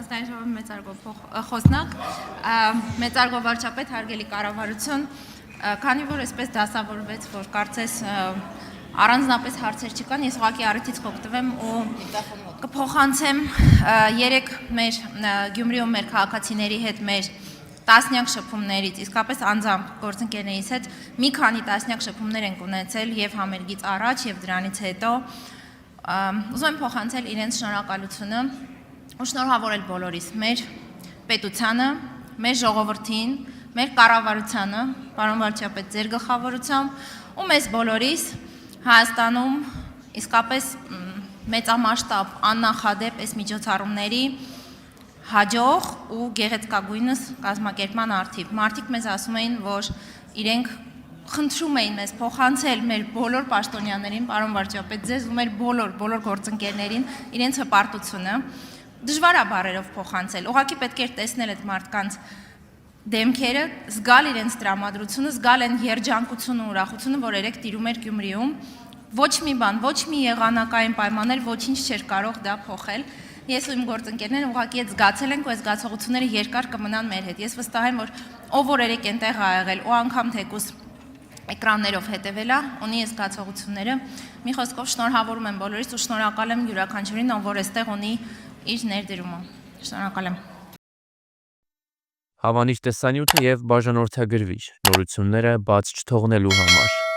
ազգային ժողովի մեծարգո խոսնակ, մեծարգո վարչապետ, հարգելի կառավարություն, քանի որ այսպես դասավորվեց, որ կարծես առանձնապես հարցեր չկան, ես ուղղակի առիթից կօգտվեմ ու կփոխանցեմ երեք մեր Գյումրիում մեր քաղաքացիների հետ մեր տասնյակ շփումներից, իսկապես անձամբ գործընկերներից հետ մի քանի տասնյակ շփումներ ենք ունեցել եւ համերգից առաջ եւ դրանից հետո ուզում եմ փոխանցել իրենց շնորհակալությունը ու շնորհավորել բոլորիս մեր պետությանը, մեր ժողովրդին, մեր կառավարությանը, պարոն վարչապետ, ձեր գլխավորությամբ ու մեզ բոլորիս Հայաստանում իսկապես մեծամասշտաբ աննախադեպ այս միջոցառումների հաջող ու գեղեցկագույնս կազմակերպման արդիվ։ Մարդիկ մեզ ասում էին, որ իրենք խնդրում էին մեզ փոխանցել մեր բոլոր պաշտոնյաներին, պարոն վարչապետ, ձեզ ու մեր բոլոր գործընկերներին իրենց հպարտությունը, դժվար է բառերով փոխանցել։ Ուղղակի պետք էր տեսնել այդ մարդկանց դեմքերը, զգալ իրենց տրամադրությունը, զգալ այն երջանկությունը ու ուրախությունը, որ երեք տիրում էր Գյումրիում։ Ոչ մի բան, ոչ մի եղանակային պայմաններ, ոչինչ չէր կարող դա փոխել։ Ես ու իմ գործընկերները ուղղակի այդ զգացել ենք ու այս զգացողությունները երկար կմնան մեր հետ։ Ես վստահ եմ, որ ով որ երեք այնտեղ ա եղել ու անգամ թեկուզ էկրաններով հետևել է, ունի այս զգացողությունները։ Մի խոսքով շնորհավորում եմ բոլորիս ու շնորհակալ եմ յուրաքանչյուրին, ով որ այստեղ ունի իր ներդրումը։ Շնորհակալ եմ։ Հավանիչ տեսանյութը եւ բաժանորդագրվիչ նորությունները բաց չթողնելու համար։